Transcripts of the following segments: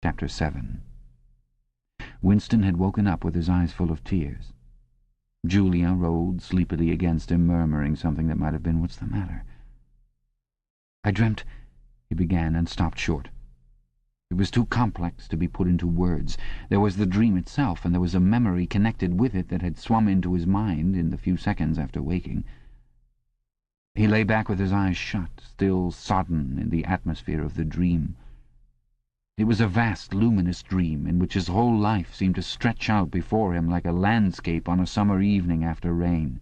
Chapter 7. Winston had woken up with his eyes full of tears. Julia rolled sleepily against him, murmuring something that might have been, "What's the matter?" "I dreamt," he began, and stopped short. It was too complex to be put into words. There was the dream itself, and there was a memory connected with it that had swum into his mind in the few seconds after waking. He lay back with his eyes shut, still sodden in the atmosphere of the dream. It was a vast, luminous dream in which his whole life seemed to stretch out before him like a landscape on a summer evening after rain.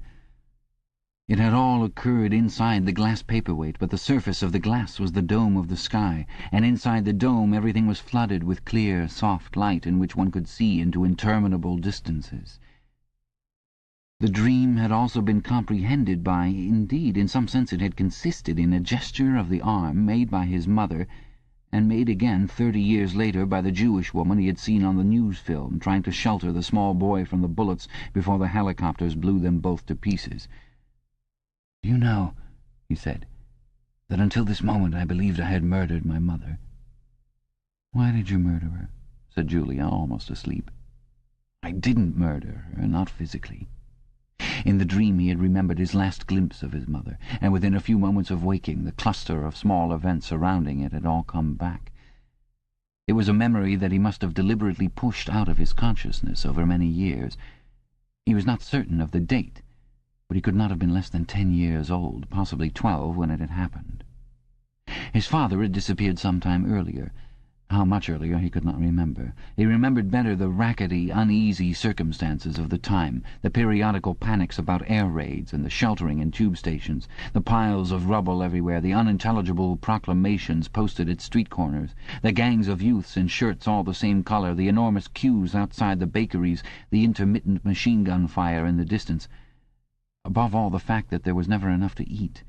It had all occurred inside the glass paperweight, but the surface of the glass was the dome of the sky, and inside the dome everything was flooded with clear, soft light in which one could see into interminable distances. The dream had also been comprehended by, indeed, in some sense it had consisted in a gesture of the arm made by his mother, and made again 30 years later by the Jewish woman he had seen on the news film, trying to shelter the small boy from the bullets before the helicopters blew them both to pieces. "Do you know," he said, "that until this moment I believed I had murdered my mother?" "Why did you murder her?" said Julia, almost asleep. "I didn't murder her, not physically." In the dream he had remembered his last glimpse of his mother, and within a few moments of waking the cluster of small events surrounding it had all come back. It was a memory that he must have deliberately pushed out of his consciousness over many years. He was not certain of the date, but he could not have been less than 10 years old, possibly 12 when it had happened. His father had disappeared some time earlier. How much earlier he could not remember. He remembered better the rackety, uneasy circumstances of the time, the periodical panics about air raids and the sheltering in tube stations, the piles of rubble everywhere, the unintelligible proclamations posted at street corners, the gangs of youths in shirts all the same colour, the enormous queues outside the bakeries, the intermittent machine-gun fire in the distance. Above all, the fact that there was never enough to eat.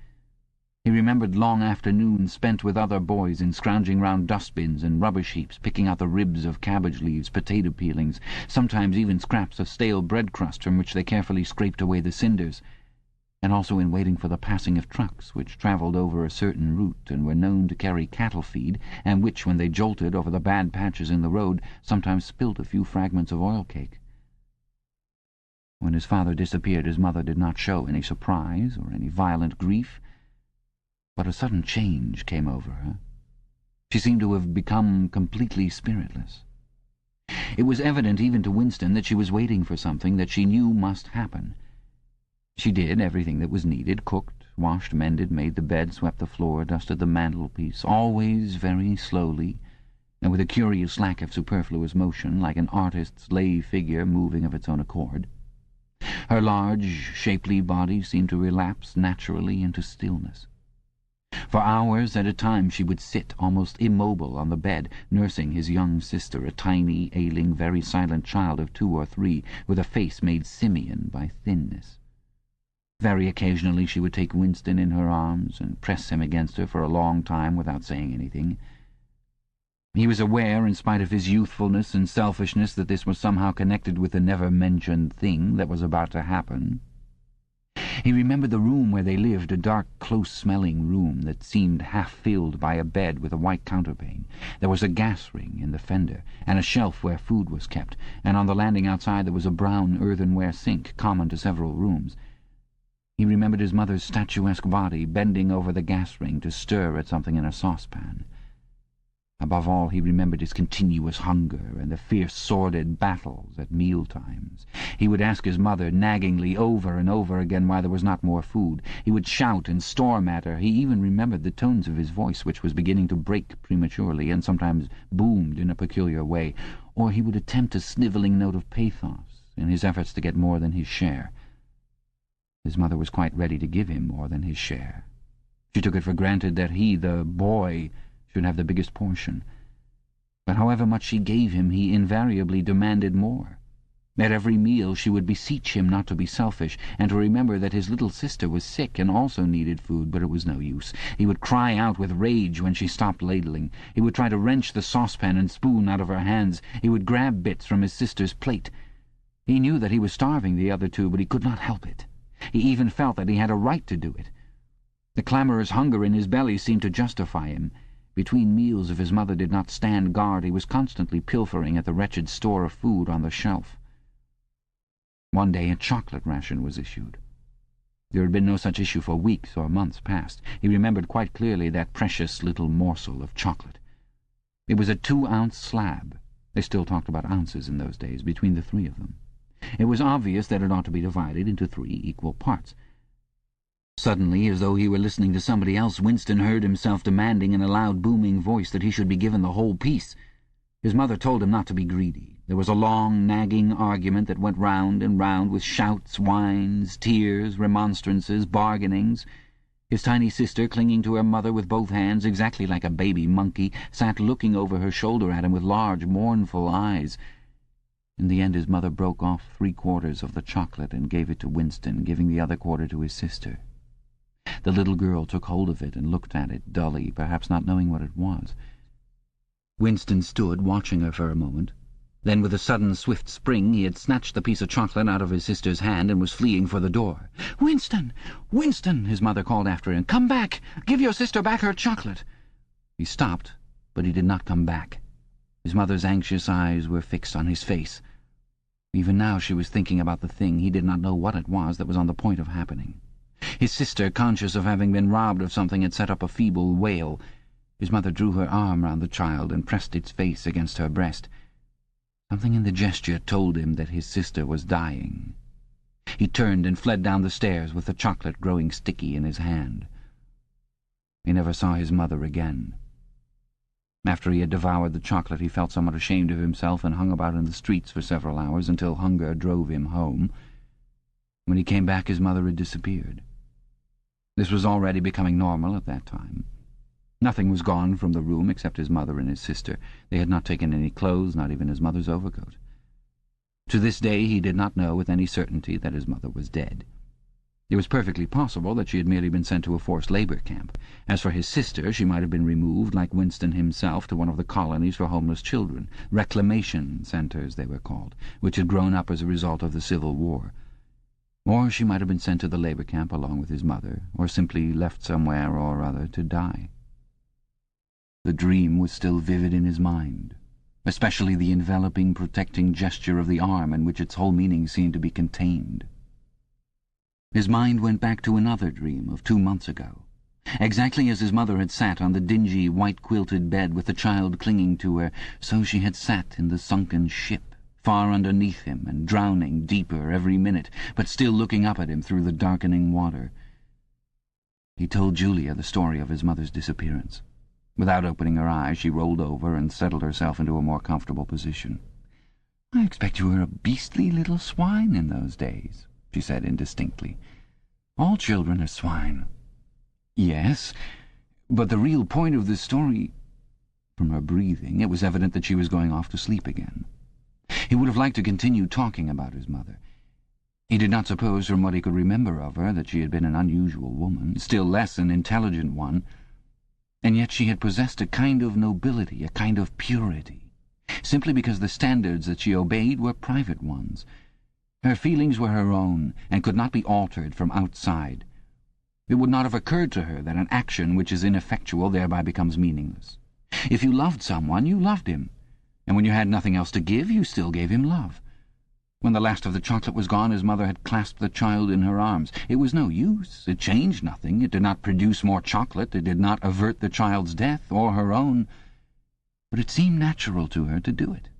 He remembered long afternoons spent with other boys in scrounging round dustbins and rubbish heaps, picking out the ribs of cabbage leaves, potato peelings, sometimes even scraps of stale bread crust from which they carefully scraped away the cinders, and also in waiting for the passing of trucks which travelled over a certain route and were known to carry cattle feed, and which, when they jolted over the bad patches in the road, sometimes spilt a few fragments of oil cake. When his father disappeared, his mother did not show any surprise or any violent grief, but a sudden change came over her. She seemed to have become completely spiritless. It was evident even to Winston that she was waiting for something that she knew must happen. She did everything that was needed, cooked, washed, mended, made the bed, swept the floor, dusted the mantelpiece, always very slowly, and with a curious lack of superfluous motion, like an artist's lay figure moving of its own accord. Her large, shapely body seemed to relapse naturally into stillness. For hours at a time she would sit, almost immobile, on the bed, nursing his young sister, a tiny, ailing, very silent child of 2 or 3, with a face made simian by thinness. Very occasionally she would take Winston in her arms and press him against her for a long time without saying anything. He was aware, in spite of his youthfulness and selfishness, that this was somehow connected with the never-mentioned thing that was about to happen. He remembered the room where they lived, a dark, close-smelling room that seemed half-filled by a bed with a white counterpane. There was a gas ring in the fender, and a shelf where food was kept, and on the landing outside there was a brown earthenware sink, common to several rooms. He remembered his mother's statuesque body bending over the gas ring to stir at something in a saucepan. Above all, he remembered his continuous hunger and the fierce, sordid battles at meal-times. He would ask his mother, naggingly, over and over again, why there was not more food. He would shout and storm at her. He even remembered the tones of his voice, which was beginning to break prematurely and sometimes boomed in a peculiar way, or he would attempt a snivelling note of pathos in his efforts to get more than his share. His mother was quite ready to give him more than his share. She took it for granted that he, the boy, should have the biggest portion. But however much she gave him, he invariably demanded more. At every meal she would beseech him not to be selfish, and to remember that his little sister was sick and also needed food, but it was no use. He would cry out with rage when she stopped ladling. He would try to wrench the saucepan and spoon out of her hands. He would grab bits from his sister's plate. He knew that he was starving the other two, but he could not help it. He even felt that he had a right to do it. The clamorous hunger in his belly seemed to justify him. Between meals, if his mother did not stand guard, he was constantly pilfering at the wretched store of food on the shelf. One day a chocolate ration was issued. There had been no such issue for weeks or months past. He remembered quite clearly that precious little morsel of chocolate. It was a 2-ounce slab. They still talked about ounces in those days, between the three of them. It was obvious that it ought to be divided into 3 equal parts. Suddenly, as though he were listening to somebody else, Winston heard himself demanding in a loud, booming voice that he should be given the whole piece. His mother told him not to be greedy. There was a long, nagging argument that went round and round with shouts, whines, tears, remonstrances, bargainings. His tiny sister, clinging to her mother with both hands, exactly like a baby monkey, sat looking over her shoulder at him with large, mournful eyes. In the end his mother broke off 3/4 of the chocolate and gave it to Winston, giving the other quarter to his sister. The little girl took hold of it and looked at it dully, perhaps not knowing what it was. Winston stood watching her for a moment. Then, with a sudden, swift spring, he had snatched the piece of chocolate out of his sister's hand and was fleeing for the door. "Winston! Winston!" his mother called after him. "Come back! Give your sister back her chocolate!" He stopped, but he did not come back. His mother's anxious eyes were fixed on his face. Even now she was thinking about the thing. He did not know what it was that was on the point of happening. His sister, conscious of having been robbed of something, had set up a feeble wail. His mother drew her arm round the child and pressed its face against her breast. Something in the gesture told him that his sister was dying. He turned and fled down the stairs with the chocolate growing sticky in his hand. He never saw his mother again. After he had devoured the chocolate, he felt somewhat ashamed of himself and hung about in the streets for several hours until hunger drove him home. When he came back, his mother had disappeared. This was already becoming normal at that time. Nothing was gone from the room except his mother and his sister. They had not taken any clothes, not even his mother's overcoat. To this day he did not know with any certainty that his mother was dead. It was perfectly possible that she had merely been sent to a forced labour camp. As for his sister, she might have been removed, like Winston himself, to one of the colonies for homeless children, reclamation centres they were called, which had grown up as a result of the Civil War. Or she might have been sent to the labour camp along with his mother, or simply left somewhere or other to die. The dream was still vivid in his mind, especially the enveloping, protecting gesture of the arm in which its whole meaning seemed to be contained. His mind went back to another dream of 2 months ago, exactly as his mother had sat on the dingy, white-quilted bed with the child clinging to her, so she had sat in the sunken ship, far underneath him and drowning deeper every minute, but still looking up at him through the darkening water. He told Julia the story of his mother's disappearance. Without opening her eyes, she rolled over and settled herself into a more comfortable position. "I expect you were a beastly little swine in those days," she said indistinctly. "All children are swine." "Yes, but the real point of this story—" From her breathing, it was evident that she was going off to sleep again. He would have liked to continue talking about his mother. He did not suppose, from what he could remember of her, that she had been an unusual woman, still less an intelligent one. And yet she had possessed a kind of nobility, a kind of purity, simply because the standards that she obeyed were private ones. Her feelings were her own, and could not be altered from outside. It would not have occurred to her that an action which is ineffectual thereby becomes meaningless. If you loved someone, you loved him, and when you had nothing else to give, you still gave him love. When the last of the chocolate was gone, his mother had clasped the child in her arms. It was no use. It changed nothing. It did not produce more chocolate. It did not avert the child's death, or her own. But it seemed natural to her to do it.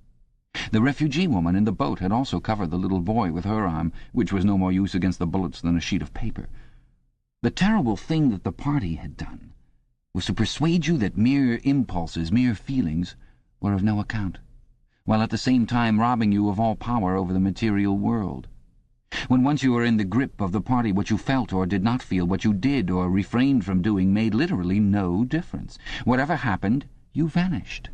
The refugee woman in the boat had also covered the little boy with her arm, which was no more use against the bullets than a sheet of paper. The terrible thing that the party had done was to persuade you that mere impulses, mere feelings, were of no account, while at the same time robbing you of all power over the material world. When once you were in the grip of the party, what you felt or did not feel, what you did or refrained from doing, made literally no difference. Whatever happened, you vanished,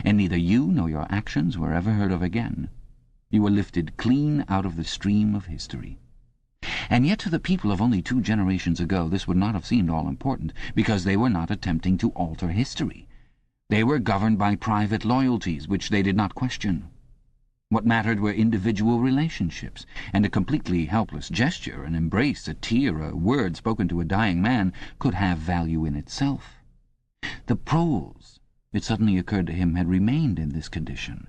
and neither you nor your actions were ever heard of again. You were lifted clean out of the stream of history. And yet to the people of only 2 generations ago this would not have seemed all important, because they were not attempting to alter history. They were governed by private loyalties, which they did not question. What mattered were individual relationships, and a completely helpless gesture, an embrace, a tear, a word spoken to a dying man, could have value in itself. The proles, it suddenly occurred to him, had remained in this condition.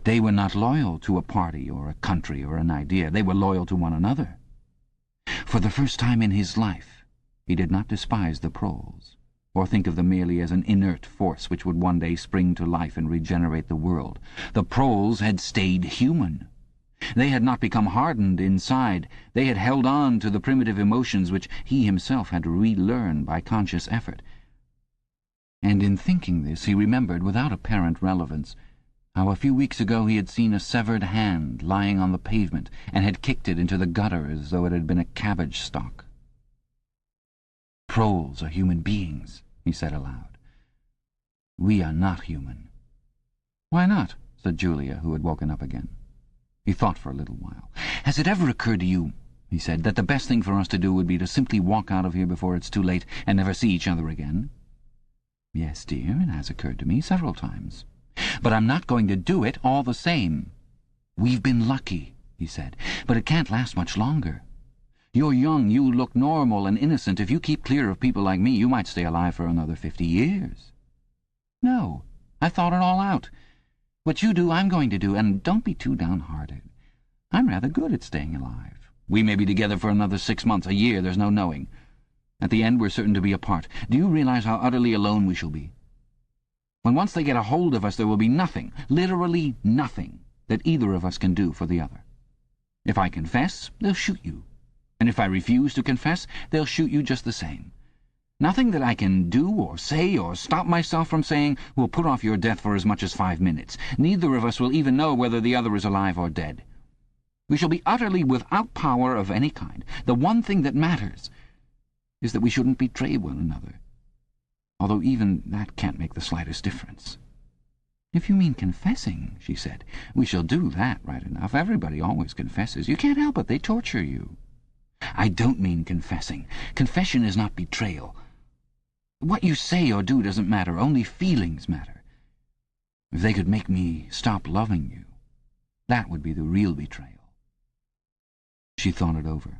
They were not loyal to a party or a country or an idea. They were loyal to one another. For the first time in his life, he did not despise the proles, or think of them merely as an inert force which would one day spring to life and regenerate the world. The proles had stayed human. They had not become hardened inside. They had held on to the primitive emotions which he himself had to relearn by conscious effort. And in thinking this, he remembered, without apparent relevance, how a few weeks ago he had seen a severed hand lying on the pavement and had kicked it into the gutter as though it had been a cabbage stalk. "Proles are human beings," he said aloud. "We are not human." "Why not?" said Julia, who had woken up again. He thought for a little while. "Has it ever occurred to you," he said, "that the best thing for us to do would be to simply walk out of here before it's too late and never see each other again?" "Yes, dear, it has occurred to me several times. But I'm not going to do it all the same." "We've been lucky," he said, "but it can't last much longer. You're young, you look normal and innocent. If you keep clear of people like me, you might stay alive for another 50 years. No, I thought it all out. What you do, I'm going to do, and don't be too downhearted. I'm rather good at staying alive. We may be together for another 6 months, a year, there's no knowing. At the end, we're certain to be apart. Do you realize how utterly alone we shall be? When once they get a hold of us, there will be nothing, literally nothing, that either of us can do for the other. If I confess, they'll shoot you. And if I refuse to confess, they'll shoot you just the same. Nothing that I can do or say or stop myself from saying will put off your death for as much as 5 minutes. Neither of us will even know whether the other is alive or dead. We shall be utterly without power of any kind. The one thing that matters is that we shouldn't betray one another, although even that can't make the slightest difference." "If you mean confessing," she said, "we shall do that right enough. Everybody always confesses. You can't help it. They torture you." "I don't mean confessing. Confession is not betrayal. What you say or do doesn't matter. Only feelings matter. If they could make me stop loving you, that would be the real betrayal." She thought it over.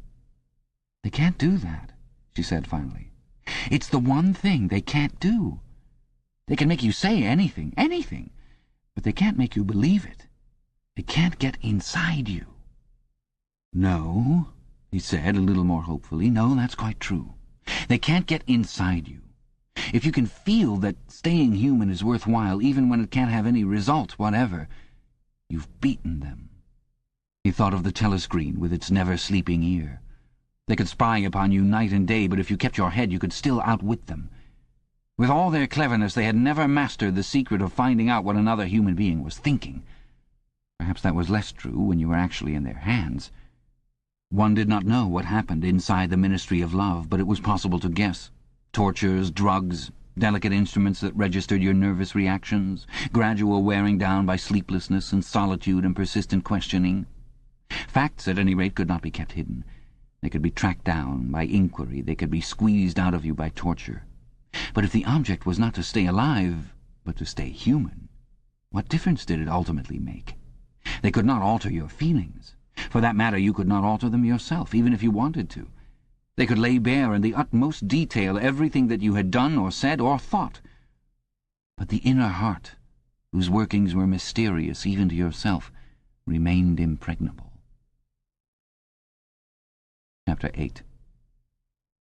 "They can't do that," she said finally. "It's the one thing they can't do. They can make you say anything, but they can't make you believe it. They can't get inside you." "No," he said, a little more hopefully. "No, that's quite true. They can't get inside you. If you can feel that staying human is worthwhile, even when it can't have any result whatever, you've beaten them." He thought of the telescreen with its never-sleeping ear. They could spy upon you night and day, but if you kept your head, you could still outwit them. With all their cleverness, they had never mastered the secret of finding out what another human being was thinking. Perhaps that was less true when you were actually in their hands. One did not know what happened inside the Ministry of Love, but it was possible to guess. Tortures, drugs, delicate instruments that registered your nervous reactions, gradual wearing down by sleeplessness and solitude and persistent questioning. Facts, at any rate, could not be kept hidden. They could be tracked down by inquiry. They could be squeezed out of you by torture. But if the object was not to stay alive, but to stay human, what difference did it ultimately make? They could not alter your feelings. For that matter, you could not alter them yourself, even if you wanted to. They could lay bare in the utmost detail everything that you had done or said or thought. But the inner heart, whose workings were mysterious even to yourself, remained impregnable. Chapter 8.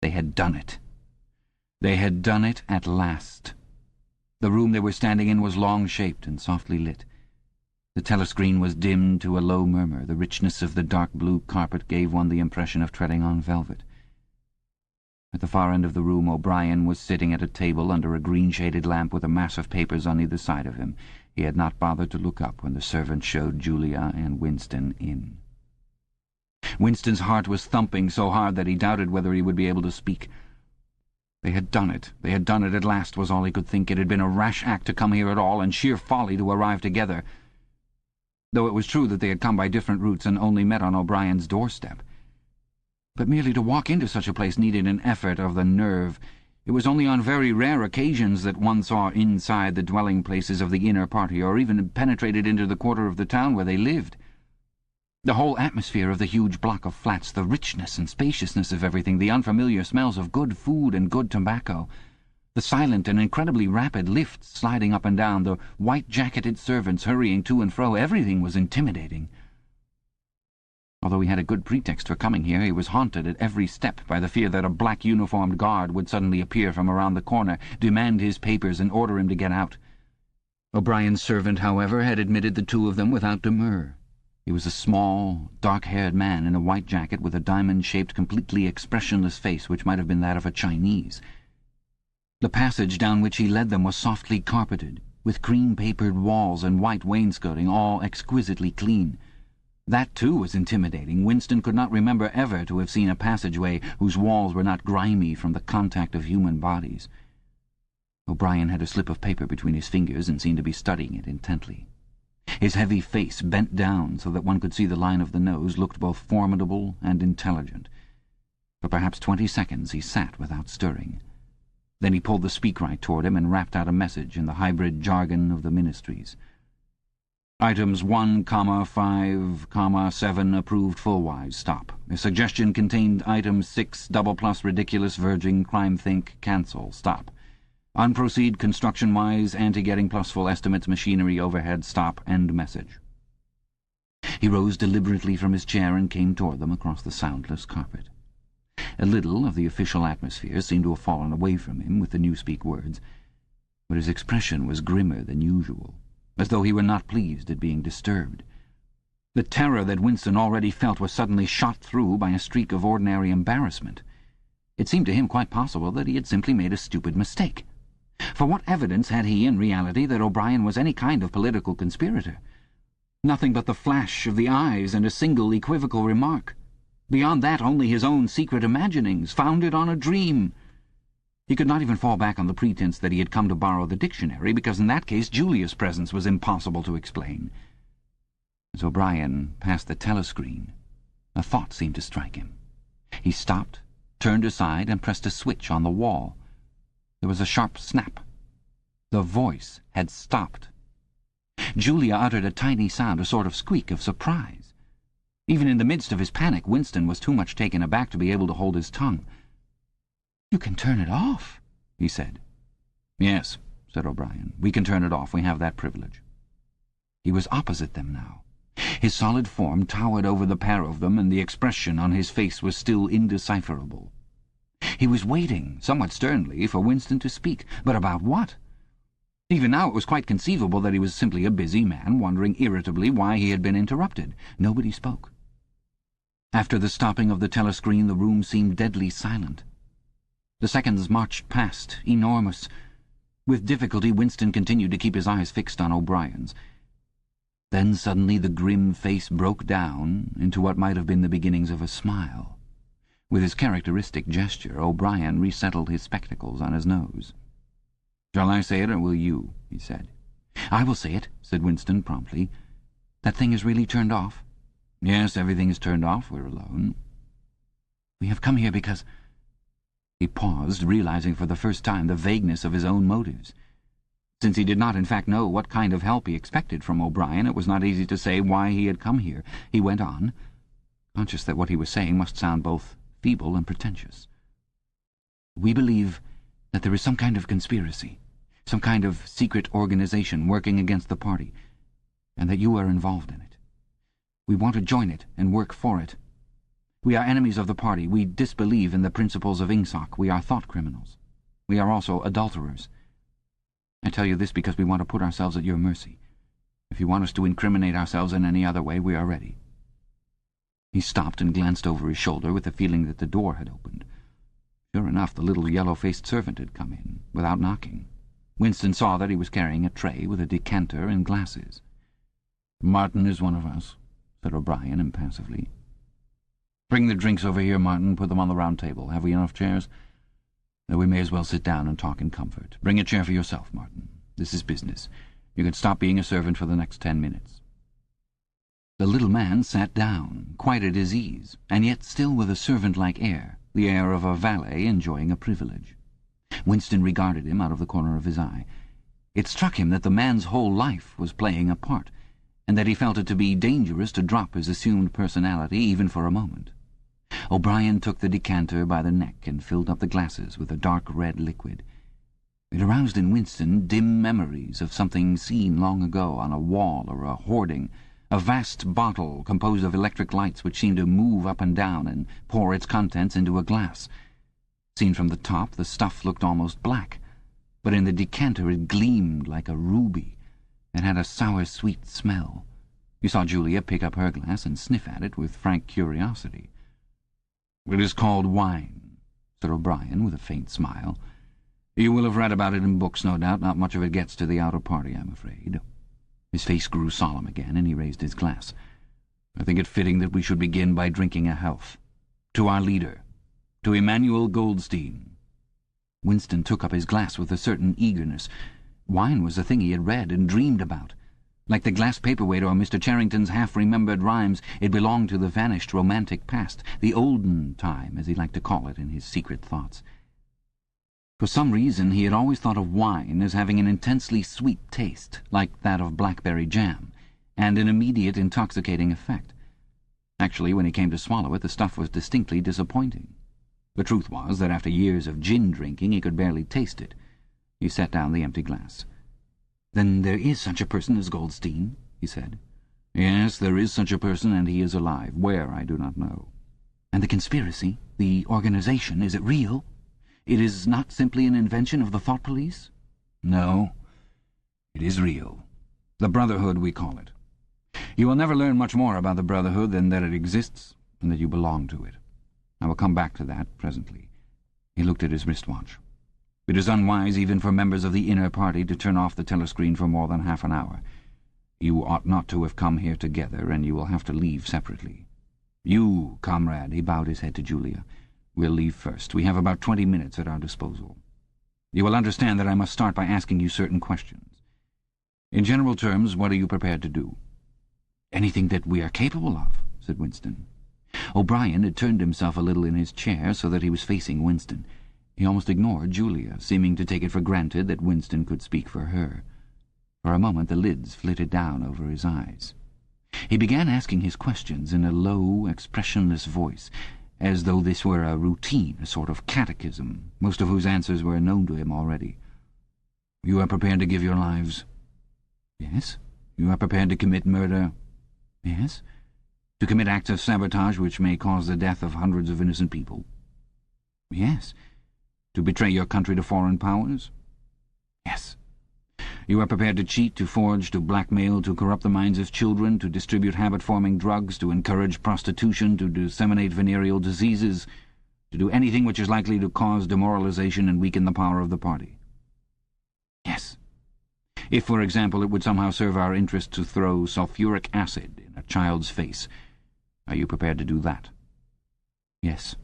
They had done it. They had done it at last. The room they were standing in was long-shaped and softly lit. The telescreen was dimmed to a low murmur. The richness of the dark blue carpet gave one the impression of treading on velvet. At the far end of the room, O'Brien was sitting at a table under a green-shaded lamp with a mass of papers on either side of him. He had not bothered to look up when the servant showed Julia and Winston in. Winston's heart was thumping so hard that he doubted whether he would be able to speak. They had done it. They had done it at last, was all he could think. It had been a rash act to come here at all, and sheer folly to arrive together, though it was true that they had come by different routes and only met on O'Brien's doorstep. But merely to walk into such a place needed an effort of the nerve. It was only on very rare occasions that one saw inside the dwelling places of the inner party, or even penetrated into the quarter of the town where they lived. The whole atmosphere of the huge block of flats, the richness and spaciousness of everything, the unfamiliar smells of good food and good tobacco, The silent and incredibly rapid lifts sliding up and down, the white-jacketed servants hurrying to and fro, everything was intimidating. Although he had a good pretext for coming here, he was haunted at every step by the fear that a black-uniformed guard would suddenly appear from around the corner, demand his papers, and order him to get out. O'Brien's servant, however, had admitted the two of them without demur. He was a small, dark-haired man in a white jacket with a diamond-shaped, completely expressionless face which might have been that of a Chinese. The passage down which he led them was softly carpeted, with cream-papered walls and white wainscoting, all exquisitely clean. That, too, was intimidating. Winston could not remember ever to have seen a passageway whose walls were not grimy from the contact of human bodies. O'Brien had a slip of paper between his fingers and seemed to be studying it intently. His heavy face, bent down so that one could see the line of the nose, looked both formidable and intelligent. For perhaps 20 seconds he sat without stirring. Then he pulled the speakwrite toward him and rapped out a message in the hybrid jargon of the ministries. Items 1, 5, 7 approved full-wise. Stop. A suggestion contained item 6, double plus ridiculous verging crime think cancel. Stop. Unproceed construction-wise anti-getting plus full estimates machinery overhead. Stop. End message. He rose deliberately from his chair and came toward them across the soundless carpet. A little of the official atmosphere seemed to have fallen away from him with the newspeak words, but his expression was grimmer than usual, as though he were not pleased at being disturbed. The terror that Winston already felt was suddenly shot through by a streak of ordinary embarrassment. It seemed to him quite possible that he had simply made a stupid mistake. For what evidence had he, in reality, that O'Brien was any kind of political conspirator? Nothing but the flash of the eyes and a single equivocal remark. Beyond that, only his own secret imaginings, founded on a dream. He could not even fall back on the pretense that he had come to borrow the dictionary, because in that case Julia's presence was impossible to explain. As O'Brien passed the telescreen, a thought seemed to strike him. He stopped, turned aside, and pressed a switch on the wall. There was a sharp snap. The voice had stopped. Julia uttered a tiny sound, a sort of squeak of surprise. Even in the midst of his panic, Winston was too much taken aback to be able to hold his tongue. "You can turn it off," he said. "Yes," said O'Brien. "We can turn it off. We have that privilege." He was opposite them now. His solid form towered over the pair of them, and the expression on his face was still indecipherable. He was waiting, somewhat sternly, for Winston to speak. But about what? Even now it was quite conceivable that he was simply a busy man, wondering irritably why he had been interrupted. Nobody spoke. After the stopping of the telescreen, the room seemed deadly silent. The seconds marched past, enormous. With difficulty, Winston continued to keep his eyes fixed on O'Brien's. Then suddenly the grim face broke down into what might have been the beginnings of a smile. With his characteristic gesture, O'Brien resettled his spectacles on his nose. "Shall I say it, or will you?" he said. "I will say it," said Winston promptly. "That thing is really turned off?" "Yes, everything is turned off. We're alone." "We have come here because—" He paused, realizing for the first time the vagueness of his own motives. Since he did not in fact know what kind of help he expected from O'Brien, it was not easy to say why he had come here. He went on, conscious that what he was saying must sound both feeble and pretentious. "We believe that there is some kind of conspiracy, some kind of secret organization working against the party, and that you are involved in it. We want to join it and work for it. We are enemies of the party. We disbelieve in the principles of Ingsoc. We are thought criminals. We are also adulterers. I tell you this because we want to put ourselves at your mercy. If you want us to incriminate ourselves in any other way, we are ready." He stopped and glanced over his shoulder with the feeling that the door had opened. Sure enough, the little yellow-faced servant had come in, without knocking. Winston saw that he was carrying a tray with a decanter and glasses. "Martin is one of us," said O'Brien impassively. "Bring the drinks over here, Martin. Put them on the round table. Have we enough chairs? We may as well sit down and talk in comfort. Bring a chair for yourself, Martin. This is business. You can stop being a servant for the next 10 minutes. The little man sat down, quite at his ease, and yet still with a servant-like air, the air of a valet enjoying a privilege. Winston regarded him out of the corner of his eye. It struck him that the man's whole life was playing a part, and that he felt it to be dangerous to drop his assumed personality even for a moment. O'Brien took the decanter by the neck and filled up the glasses with a dark red liquid. It aroused in Winston dim memories of something seen long ago on a wall or a hoarding, a vast bottle composed of electric lights which seemed to move up and down and pour its contents into a glass. Seen from the top, the stuff looked almost black, but in the decanter it gleamed like a ruby and had a sour, sweet smell. You saw Julia pick up her glass and sniff at it with frank curiosity. "It is called wine," said O'Brien with a faint smile. "You will have read about it in books, no doubt. Not much of it gets to the outer party, I'm afraid." His face grew solemn again, and he raised his glass. "I think it fitting that we should begin by drinking a health. To our leader. To Emmanuel Goldstein." Winston took up his glass with a certain eagerness. Wine was the thing he had read and dreamed about. Like the glass paperweight or Mr. Charrington's half-remembered rhymes, it belonged to the vanished romantic past, the olden time, as he liked to call it in his secret thoughts. For some reason he had always thought of wine as having an intensely sweet taste, like that of blackberry jam, and an immediate intoxicating effect. Actually, when he came to swallow it, the stuff was distinctly disappointing. The truth was that after years of gin drinking he could barely taste it. He set down the empty glass. "Then there is such a person as Goldstein?" he said. "Yes, there is such a person, and he is alive. Where, I do not know." "And the conspiracy, the organization, is it real? It is not simply an invention of the thought police?" "No, it is real. The Brotherhood, we call it. You will never learn much more about the Brotherhood than that it exists and that you belong to it. I will come back to that presently." He looked at his wristwatch. "It is unwise even for members of the inner party to turn off the telescreen for more than half an hour. You ought not to have come here together, and you will have to leave separately. You, comrade," he bowed his head to Julia, "will leave first. We have about 20 minutes at our disposal. You will understand that I must start by asking you certain questions. In general terms, what are you prepared to do?" "Anything that we are capable of," said Winston. O'Brien had turned himself a little in his chair so that he was facing Winston. He almost ignored Julia, seeming to take it for granted that Winston could speak for her. For a moment the lids flitted down over his eyes. He began asking his questions in a low, expressionless voice, as though this were a routine, a sort of catechism, most of whose answers were known to him already. "You are prepared to give your lives?" "Yes." "You are prepared to commit murder?" "Yes." "To commit acts of sabotage which may cause the death of hundreds of innocent people?" "Yes." "To betray your country to foreign powers?" "Yes." "You are prepared to cheat, to forge, to blackmail, to corrupt the minds of children, to distribute habit-forming drugs, to encourage prostitution, to disseminate venereal diseases, to do anything which is likely to cause demoralization and weaken the power of the party?" "Yes." "If, for example, it would somehow serve our interest to throw sulfuric acid in a child's face, are you prepared to do that?" "Yes."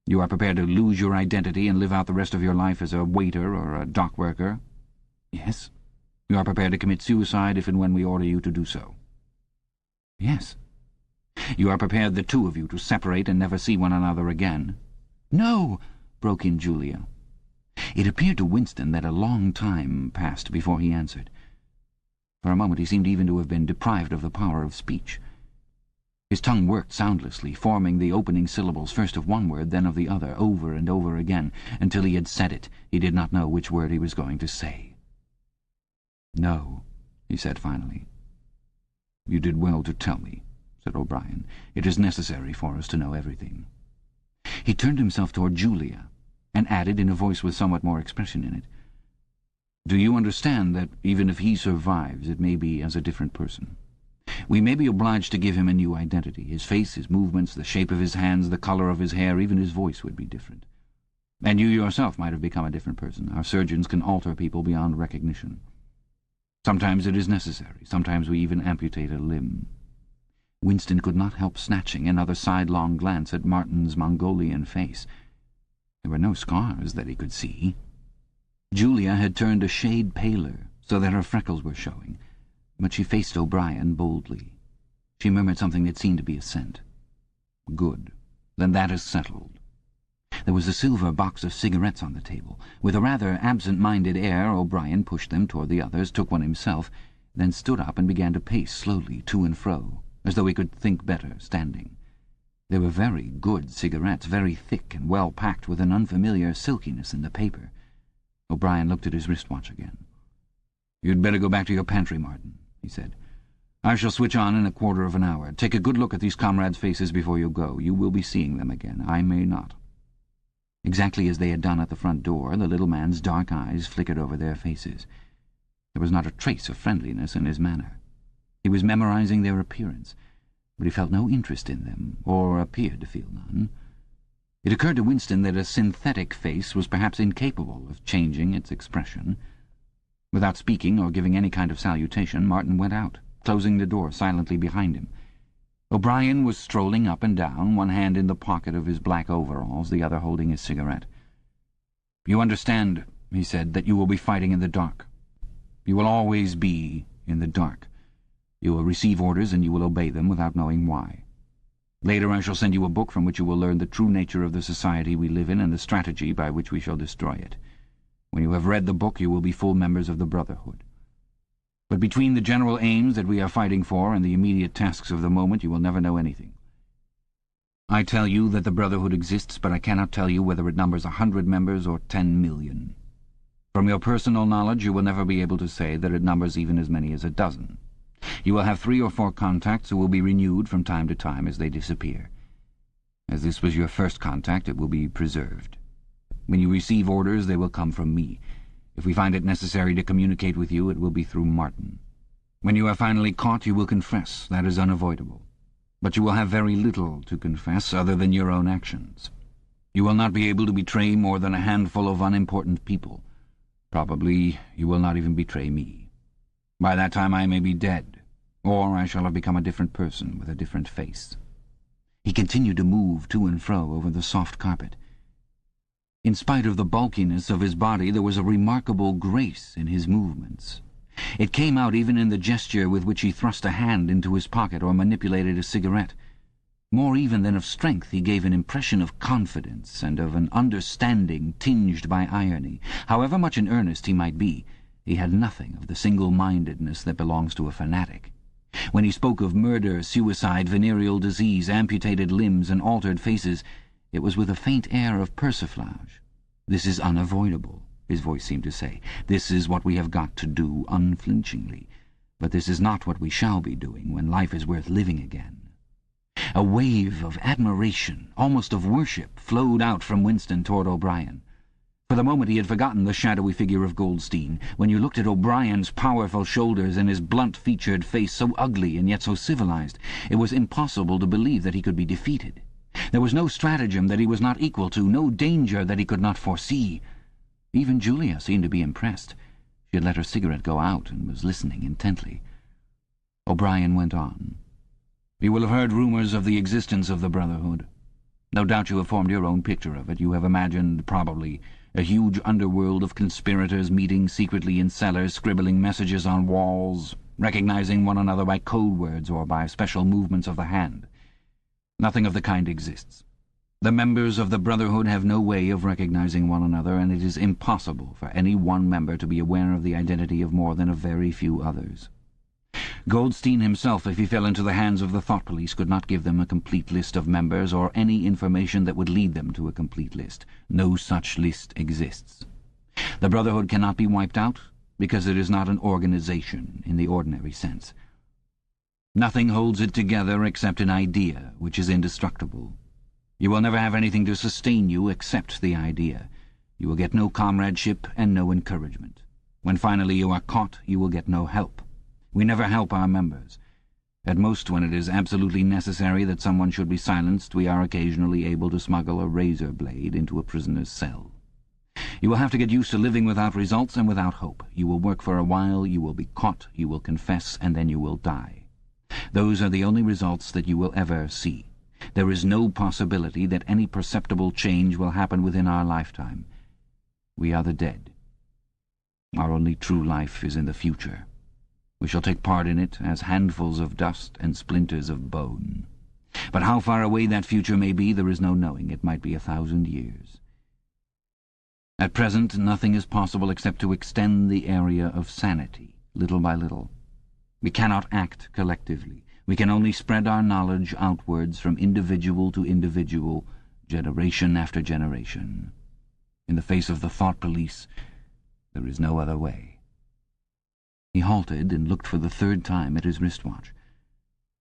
"You are prepared to lose your identity and live out the rest of your life as a waiter or a dock worker?" "Yes." "You are prepared to commit suicide if and when we order you to do so?" "Yes." "You are prepared, the two of you, to separate and never see one another again?" "No!" broke in Julia. It appeared to Winston that a long time passed before he answered. For a moment he seemed even to have been deprived of the power of speech. His tongue worked soundlessly, forming the opening syllables first of one word, then of the other, over and over again, until he had said it. He did not know which word he was going to say. "No," he said finally. "You did well to tell me," said O'Brien. "It is necessary for us to know everything." He turned himself toward Julia, and added in a voice with somewhat more expression in it, "Do you understand that even if he survives, it may be as a different person? We may be obliged to give him a new identity. His face, his movements, the shape of his hands, the colour of his hair, even his voice would be different. And you yourself might have become a different person. Our surgeons can alter people beyond recognition. Sometimes it is necessary. Sometimes we even amputate a limb." Winston could not help snatching another sidelong glance at Martin's Mongolian face. There were no scars that he could see. Julia had turned a shade paler, so that her freckles were showing, but she faced O'Brien boldly. She murmured something that seemed to be assent. "Good. Then that is settled." There was a silver box of cigarettes on the table. With a rather absent-minded air, O'Brien pushed them toward the others, took one himself, then stood up and began to pace slowly to and fro, as though he could think better standing. They were very good cigarettes, very thick and well packed, with an unfamiliar silkiness in the paper. O'Brien looked at his wristwatch again. "You'd better go back to your pantry, Martin," he said. "I shall switch on in a quarter of an hour. Take a good look at these comrades' faces before you go. You will be seeing them again. I may not." Exactly as they had done at the front door, the little man's dark eyes flickered over their faces. There was not a trace of friendliness in his manner. He was memorizing their appearance, but he felt no interest in them, or appeared to feel none. It occurred to Winston that a synthetic face was perhaps incapable of changing its expression. Without speaking or giving any kind of salutation, Martin went out, closing the door silently behind him. O'Brien was strolling up and down, one hand in the pocket of his black overalls, the other holding his cigarette. "You understand," he said, "that you will be fighting in the dark. You will always be in the dark. You will receive orders and you will obey them without knowing why. Later I shall send you a book from which you will learn the true nature of the society we live in and the strategy by which we shall destroy it. When you have read the book you will be full members of the Brotherhood. But between the general aims that we are fighting for and the immediate tasks of the moment you will never know anything. I tell you that the Brotherhood exists, but I cannot tell you whether it numbers 100 members or 10 million. From your personal knowledge you will never be able to say that it numbers even as many as a dozen. You will have 3 or 4 contacts who will be renewed from time to time as they disappear. As this was your first contact, it will be preserved. When you receive orders, they will come from me. If we find it necessary to communicate with you, it will be through Martin. When you are finally caught, you will confess. That is unavoidable. But you will have very little to confess other than your own actions. You will not be able to betray more than a handful of unimportant people. Probably you will not even betray me. By that time I may be dead, or I shall have become a different person with a different face." He continued to move to and fro over the soft carpet. In spite of the bulkiness of his body, there was a remarkable grace in his movements. It came out even in the gesture with which he thrust a hand into his pocket or manipulated a cigarette. More even than of strength, he gave an impression of confidence and of an understanding tinged by irony. However much in earnest he might be, he had nothing of the single-mindedness that belongs to a fanatic. When he spoke of murder, suicide, venereal disease, amputated limbs, and altered faces, it was with a faint air of persiflage. "This is unavoidable," his voice seemed to say. "This is what we have got to do unflinchingly. But this is not what we shall be doing when life is worth living again." A wave of admiration, almost of worship, flowed out from Winston toward O'Brien. For the moment he had forgotten the shadowy figure of Goldstein. When you looked at O'Brien's powerful shoulders and his blunt-featured face, so ugly and yet so civilized, it was impossible to believe that he could be defeated. There was no stratagem that he was not equal to, no danger that he could not foresee. Even Julia seemed to be impressed. She had let her cigarette go out and was listening intently. O'Brien went on. "You will have heard rumours of the existence of the Brotherhood. No doubt you have formed your own picture of it. You have imagined, probably, a huge underworld of conspirators meeting secretly in cellars, scribbling messages on walls, recognizing one another by code words or by special movements of the hand. Nothing of the kind exists. The members of the Brotherhood have no way of recognizing one another, and it is impossible for any one member to be aware of the identity of more than a very few others. Goldstein himself, if he fell into the hands of the thought police, could not give them a complete list of members or any information that would lead them to a complete list. No such list exists. The Brotherhood cannot be wiped out because it is not an organization in the ordinary sense. Nothing holds it together except an idea, which is indestructible. You will never have anything to sustain you except the idea. You will get no comradeship and no encouragement. When finally you are caught, you will get no help. We never help our members. At most, when it is absolutely necessary that someone should be silenced, we are occasionally able to smuggle a razor blade into a prisoner's cell. You will have to get used to living without results and without hope. You will work for a while, you will be caught, you will confess, and then you will die. Those are the only results that you will ever see. There is no possibility that any perceptible change will happen within our lifetime. We are the dead. Our only true life is in the future. We shall take part in it as handfuls of dust and splinters of bone. But how far away that future may be, there is no knowing. It might be 1,000 years. At present, nothing is possible except to extend the area of sanity, little by little. We cannot act collectively. We can only spread our knowledge outwards from individual to individual, generation after generation. In the face of the thought police, There is no other way. He halted and looked for the third time at his wristwatch.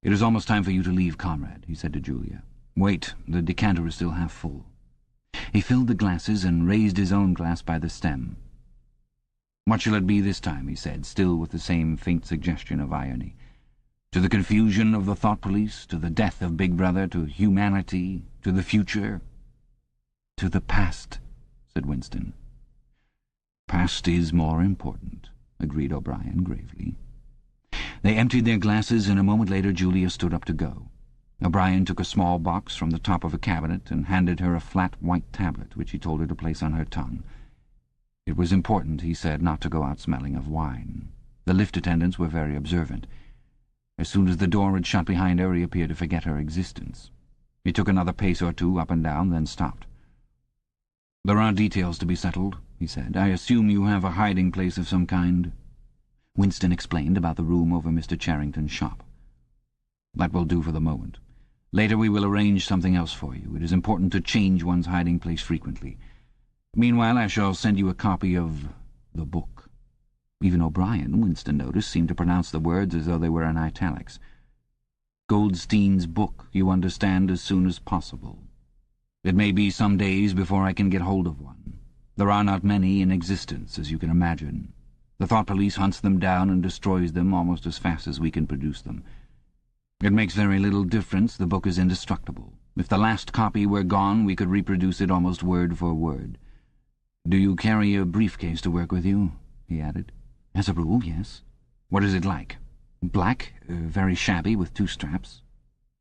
"It is almost time for you to leave, comrade," he said to Julia. "Wait, the decanter is still half full." He filled the glasses and raised his own glass by the stem. "What shall it be this time?" he said, still with the same faint suggestion of irony. "To the confusion of the thought police, to the death of Big Brother, to humanity, to the future?" "To the past," said Winston. "Past is more important," agreed O'Brien gravely. They emptied their glasses, and a moment later Julia stood up to go. O'Brien took a small box from the top of a cabinet and handed her a flat white tablet, which he told her to place on her tongue. It was important, he said, not to go out smelling of wine. The lift attendants were very observant. As soon as the door had shut behind her, he appeared to forget her existence. He took another pace or two up and down, then stopped. "There are details to be settled," he said. "I assume you have a hiding place of some kind?" Winston explained about the room over Mr. Charrington's shop. "That will do for the moment. Later we will arrange something else for you. It is important to change one's hiding place frequently. Meanwhile, I shall send you a copy of the book." Even O'Brien, Winston noticed, seemed to pronounce the words as though they were in italics. "Goldstein's book, you understand, as soon as possible. It may be some days before I can get hold of one. There are not many in existence, as you can imagine. The thought police hunts them down and destroys them almost as fast as we can produce them. It makes very little difference. The book is indestructible. If the last copy were gone, we could reproduce it almost word for word. Do you carry a briefcase to work with you?" he added. "As a rule, yes." "What is it like?" "Black, very shabby, with 2 straps."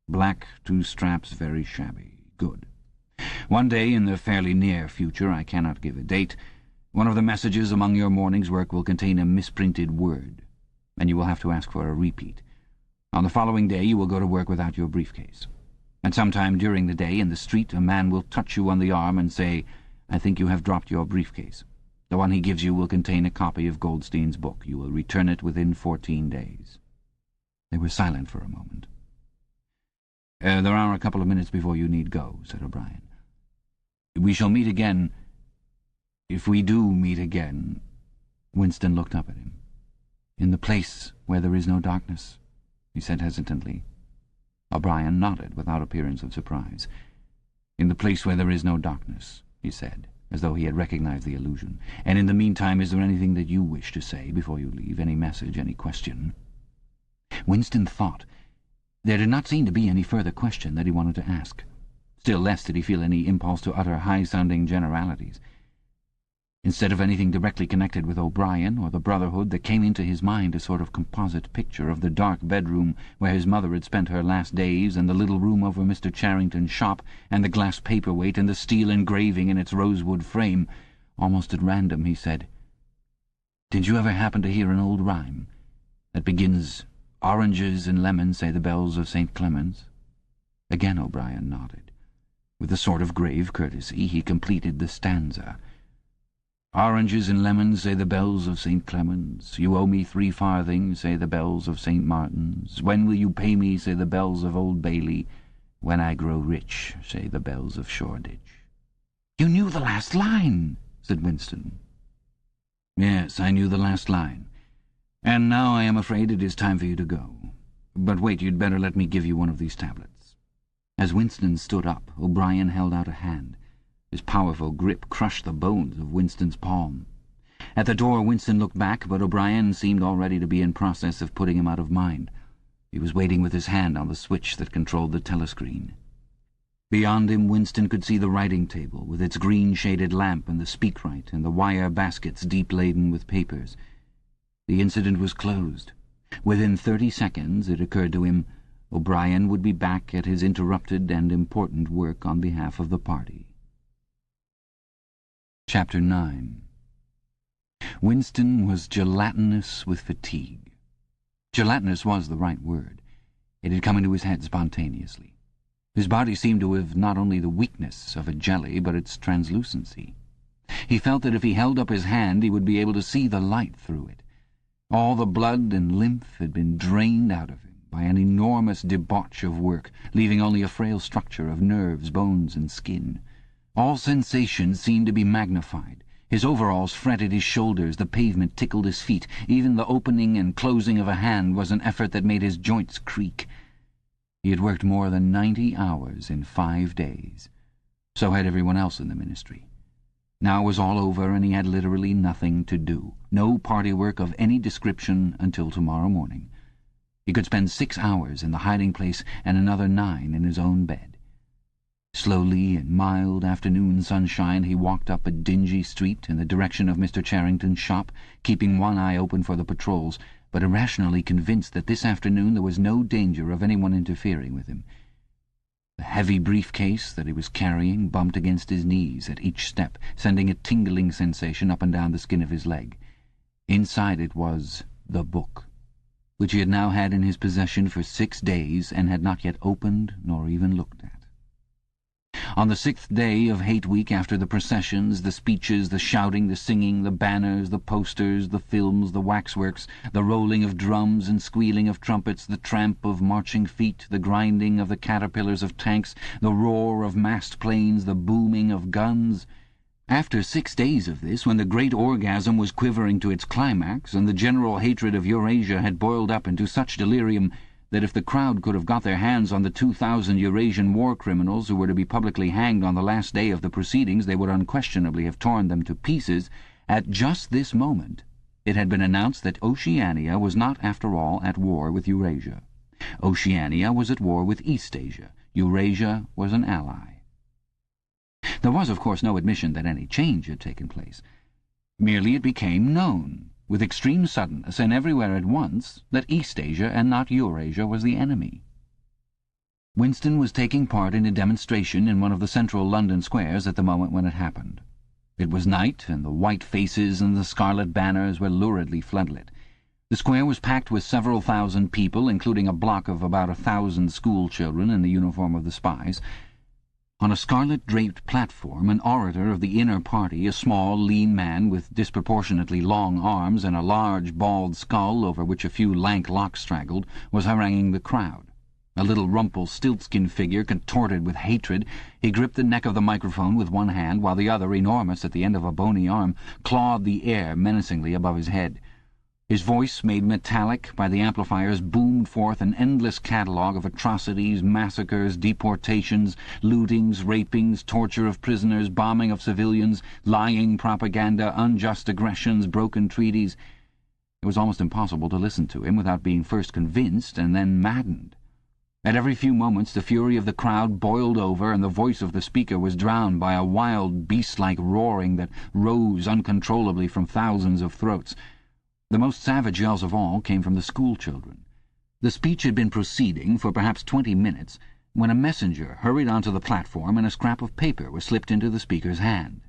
"Black, 2 straps, very shabby. Good. One day in the fairly near future, I cannot give a date, one of the messages among your morning's work will contain a misprinted word, and you will have to ask for a repeat. On the following day you will go to work without your briefcase. And sometime during the day, in the street, a man will touch you on the arm and say, 'I think you have dropped your briefcase.' The one he gives you will contain a copy of Goldstein's book. You will return it within 14 days. They were silent for a moment. "There are a couple of minutes before you need go," said O'Brien. "We shall meet again. If we do meet again—" Winston looked up at him. "In the place where there is no darkness," he said hesitantly. O'Brien nodded without appearance of surprise. "In the place where there is no darkness," he said, as though he had recognized the allusion. "And in the meantime, is there anything that you wish to say before you leave? Any message, any question?" Winston thought. There did not seem to be any further question that he wanted to ask. Still less did he feel any impulse to utter high-sounding generalities. Instead of anything directly connected with O'Brien or the Brotherhood, there came into his mind a sort of composite picture of the dark bedroom where his mother had spent her last days, and the little room over Mr. Charrington's shop, and the glass paperweight, and the steel engraving in its rosewood frame. Almost at random, he said, "Did you ever happen to hear an old rhyme that begins, 'Oranges and lemons say the bells of St. Clement's'?" Again O'Brien nodded. With a sort of grave courtesy, he completed the stanza. "Oranges and lemons, say the bells of St. Clement's. You owe me 3 farthings, say the bells of St. Martin's. When will you pay me, say the bells of Old Bailey. When I grow rich, say the bells of Shoreditch." "You knew the last line," said Winston. "Yes, I knew the last line. And now I am afraid it is time for you to go. But wait, you'd better let me give you one of these tablets." As Winston stood up, O'Brien held out a hand. His powerful grip crushed the bones of Winston's palm. At the door Winston looked back, but O'Brien seemed already to be in process of putting him out of mind. He was waiting with his hand on the switch that controlled the telescreen. Beyond him Winston could see the writing table, with its green-shaded lamp and the speakwrite and the wire baskets deep laden with papers. The incident was closed. Within 30 seconds, it occurred to him, O'Brien would be back at his interrupted and important work on behalf of the party. Chapter 9. Winston was gelatinous with fatigue. Gelatinous was the right word. It had come into his head spontaneously. His body seemed to have not only the weakness of a jelly, but its translucency. He felt that if he held up his hand, he would be able to see the light through it. All the blood and lymph had been drained out of him by an enormous debauch of work, leaving only a frail structure of nerves, bones, and skin. All sensations seemed to be magnified. His overalls fretted his shoulders, the pavement tickled his feet. Even the opening and closing of a hand was an effort that made his joints creak. He had worked more than 90 hours in 5 days. So had everyone else in the ministry. Now it was all over, and he had literally nothing to do. No party work of any description until tomorrow morning. He could spend 6 hours in the hiding place and another 9 in his own bed. Slowly, in mild afternoon sunshine, he walked up a dingy street in the direction of Mr. Charrington's shop, keeping one eye open for the patrols, but irrationally convinced that this afternoon there was no danger of anyone interfering with him. The heavy briefcase that he was carrying bumped against his knees at each step, sending a tingling sensation up and down the skin of his leg. Inside it was the book, which he had now had in his possession for 6 days and had not yet opened nor even looked at. On the 6th day of Hate Week, after the processions, the speeches, the shouting, the singing, the banners, the posters, the films, the waxworks, the rolling of drums and squealing of trumpets, the tramp of marching feet, the grinding of the caterpillars of tanks, the roar of massed planes, the booming of guns— after 6 days of this, when the great orgasm was quivering to its climax, and the general hatred of Eurasia had boiled up into such delirium that if the crowd could have got their hands on the 2,000 Eurasian war criminals who were to be publicly hanged on the last day of the proceedings, they would unquestionably have torn them to pieces, at just this moment it had been announced that Oceania was not, after all, at war with Eurasia. Oceania was at war with Eastasia. Eurasia was an ally. There was, of course, no admission that any change had taken place. Merely it became known, with extreme suddenness and everywhere at once, that Eastasia and not Eurasia was the enemy. Winston was taking part in a demonstration in one of the central London squares at the moment when it happened. It was night, and the white faces and the scarlet banners were luridly floodlit. The square was packed with several thousand people, including a block of about 1,000 school children in the uniform of the spies. On a scarlet-draped platform, an orator of the inner party, a small, lean man with disproportionately long arms and a large, bald skull over which a few lank locks straggled, was haranguing the crowd. A little Rumpelstiltskin figure, contorted with hatred, he gripped the neck of the microphone with one hand, while the other, enormous at the end of a bony arm, clawed the air menacingly above his head. His voice, made metallic by the amplifiers, boomed forth an endless catalogue of atrocities, massacres, deportations, lootings, rapings, torture of prisoners, bombing of civilians, lying propaganda, unjust aggressions, broken treaties. It was almost impossible to listen to him without being first convinced and then maddened. At every few moments the fury of the crowd boiled over, and the voice of the speaker was drowned by a wild, beast-like roaring that rose uncontrollably from thousands of throats. The most savage yells of all came from the school children. The speech had been proceeding for perhaps 20 minutes when a messenger hurried onto the platform and a scrap of paper was slipped into the speaker's hand.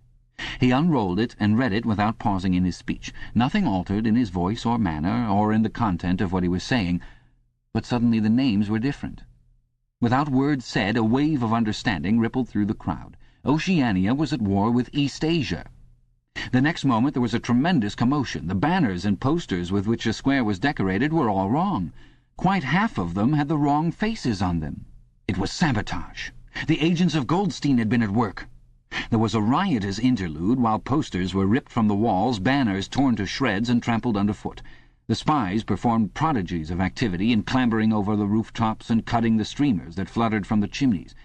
He unrolled it and read it without pausing in his speech. Nothing altered in his voice or manner or in the content of what he was saying, but suddenly the names were different. Without words said, a wave of understanding rippled through the crowd. Oceania was at war with Eastasia. The next moment there was a tremendous commotion. The banners and posters with which the square was decorated were all wrong. Quite half of them had the wrong faces on them. It was sabotage. The agents of Goldstein had been at work. There was a riotous interlude while posters were ripped from the walls, banners torn to shreds and trampled underfoot. The spies performed prodigies of activity in clambering over the rooftops and cutting the streamers that fluttered from the chimneys.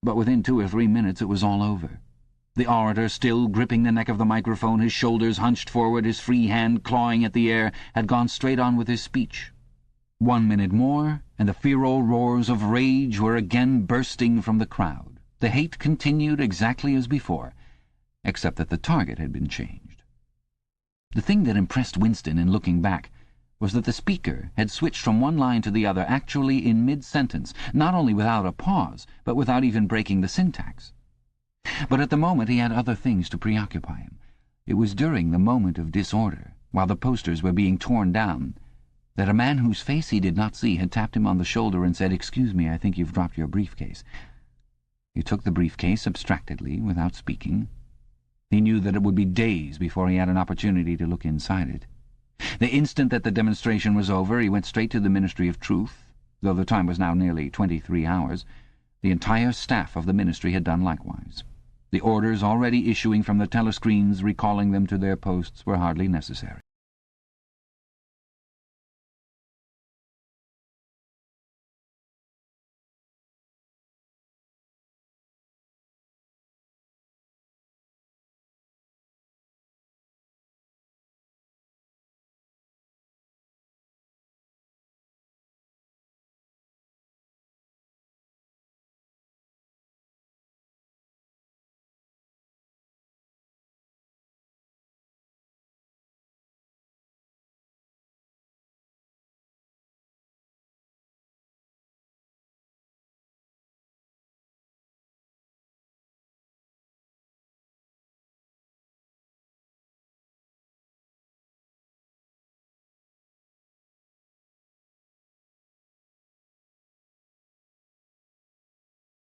But within 2 or 3 minutes it was all over. The orator, still gripping the neck of the microphone, his shoulders hunched forward, his free hand clawing at the air, had gone straight on with his speech. 1 minute more, and the feral roars of rage were again bursting from the crowd. The hate continued exactly as before, except that the target had been changed. The thing that impressed Winston in looking back was that the speaker had switched from one line to the other actually in mid-sentence, not only without a pause, but without even breaking the syntax. But at the moment he had other things to preoccupy him. It was during the moment of disorder, while the posters were being torn down, that a man whose face he did not see had tapped him on the shoulder and said, "Excuse me, I think you've dropped your briefcase." He took the briefcase abstractedly, without speaking. He knew that it would be days before he had an opportunity to look inside it. The instant that the demonstration was over, he went straight to the Ministry of Truth, though the time was now nearly 23 hours. The entire staff of the ministry had done likewise. The orders already issuing from the telescreens recalling them to their posts were hardly necessary.